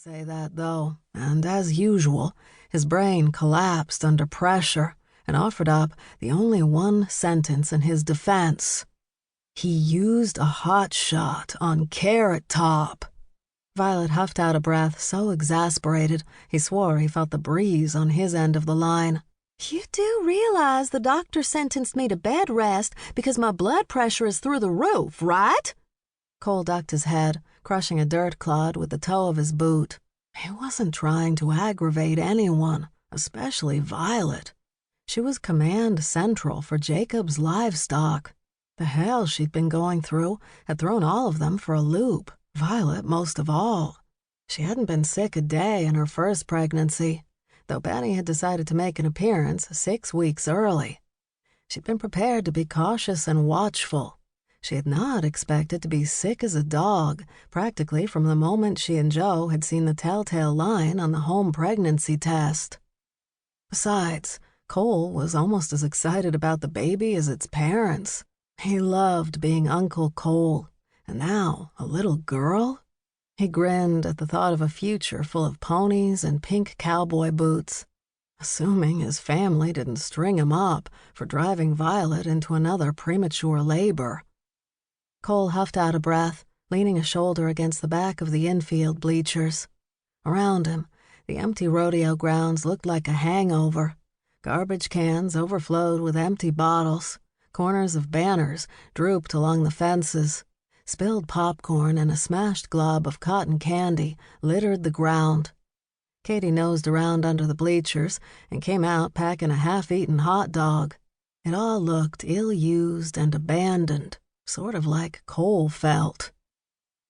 say that, though, and as usual, his brain collapsed under pressure and offered up the only one sentence in his defense. He used a hot shot on Carrot Top. Violet huffed out a breath so exasperated he swore he felt the breeze on his end of the line. "You do realize the doctor sentenced me to bed rest because my blood pressure is through the roof, right?" Cole ducked his head, crushing a dirt clod with the toe of his boot. He wasn't trying to aggravate anyone, especially Violet. She was command central for Jacobs Livestock. The hell she'd been going through had thrown all of them for a loop, Violet most of all. She hadn't been sick a day in her first pregnancy, though Benny had decided to make an appearance 6 weeks early. She'd been prepared to be cautious and watchful. She had not expected to be sick as a dog, practically from the moment she and Joe had seen the telltale line on the home pregnancy test. Besides, Cole was almost as excited about the baby as its parents. He loved being Uncle Cole, and now a little girl? He grinned at the thought of a future full of ponies and pink cowboy boots, assuming his family didn't string him up for driving Violet into another premature labor. Cole huffed out a breath, leaning a shoulder against the back of the infield bleachers. Around him, the empty rodeo grounds looked like a hangover. Garbage cans overflowed with empty bottles. Corners of banners drooped along the fences. Spilled popcorn and a smashed glob of cotton candy littered the ground. Katie nosed around under the bleachers and came out packing a half-eaten hot dog. It all looked ill-used and abandoned, sort of like Cole felt.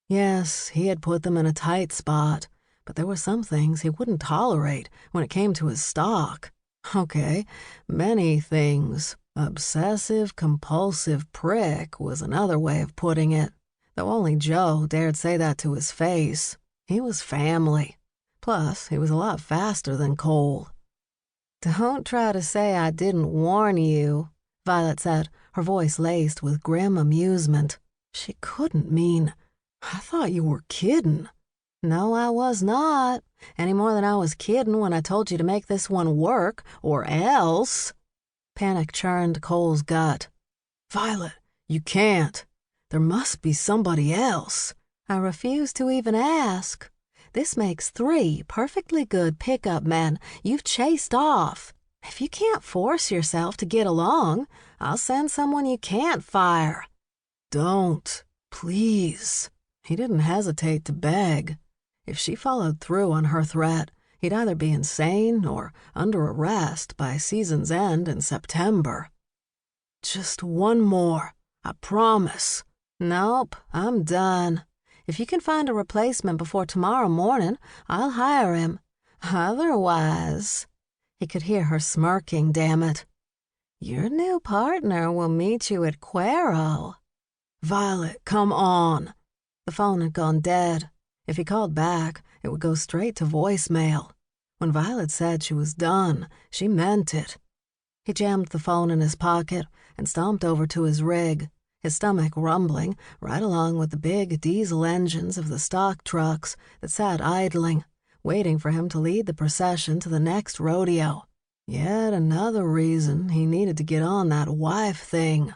Yes, he had put them in a tight spot, but there were some things he wouldn't tolerate when it came to his stock. Okay, many things. Obsessive-compulsive prick was another way of putting it, though only Joe dared say that to his face. He was family. Plus, he was a lot faster than Cole. "Don't try to say I didn't warn you," Violet said, her voice laced with grim amusement. She couldn't mean, "I thought you were kidding." "No, I was not. Any more than I was kidding when I told you to make this one work, or else." Panic churned Cole's gut. "Violet, you can't. There must be somebody else." "I refuse to even ask. This makes 3 perfectly good pickup men you've chased off. If you can't force yourself to get along, I'll send someone you can't fire." "Don't, please." He didn't hesitate to beg. If she followed through on her threat, he'd either be insane or under arrest by season's end in September. "Just one more, I promise." "Nope, I'm done. If you can find a replacement before tomorrow morning, I'll hire him. Otherwise," he could hear her smirking, damn it, "your new partner will meet you at Cuero." "Violet, come on." The phone had gone dead. If he called back, it would go straight to voicemail. When Violet said she was done, she meant it. He jammed the phone in his pocket and stomped over to his rig, his stomach rumbling right along with the big diesel engines of the stock trucks that sat idling, waiting for him to lead the procession to the next rodeo. Yet another reason he needed to get on that wife thing.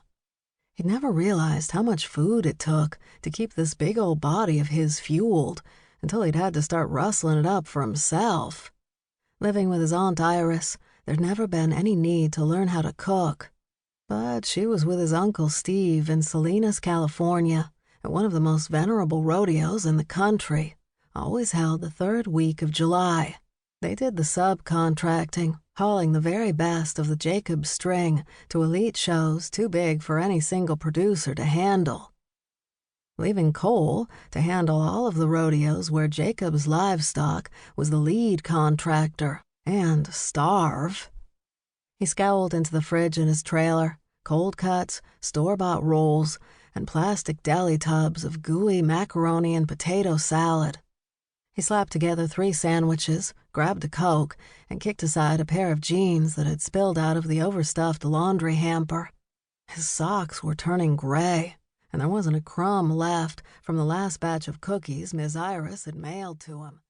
He'd never realized how much food it took to keep this big old body of his fueled until he'd had to start rustling it up for himself. Living with his Aunt Iris, there'd never been any need to learn how to cook. But she was with his Uncle Steve in Salinas, California, at one of the most venerable rodeos in the country, always held the 3rd week of July. They did the subcontracting, hauling the very best of the Jacobs string to elite shows too big for any single producer to handle. Leaving Cole to handle all of the rodeos where Jacobs Livestock was the lead contractor and starve. He scowled into the fridge in his trailer, cold cuts, store-bought rolls, and plastic deli tubs of gooey macaroni and potato salad. He slapped together 3 sandwiches, grabbed a Coke, and kicked aside a pair of jeans that had spilled out of the overstuffed laundry hamper. His socks were turning gray, and there wasn't a crumb left from the last batch of cookies Miss Iris had mailed to him.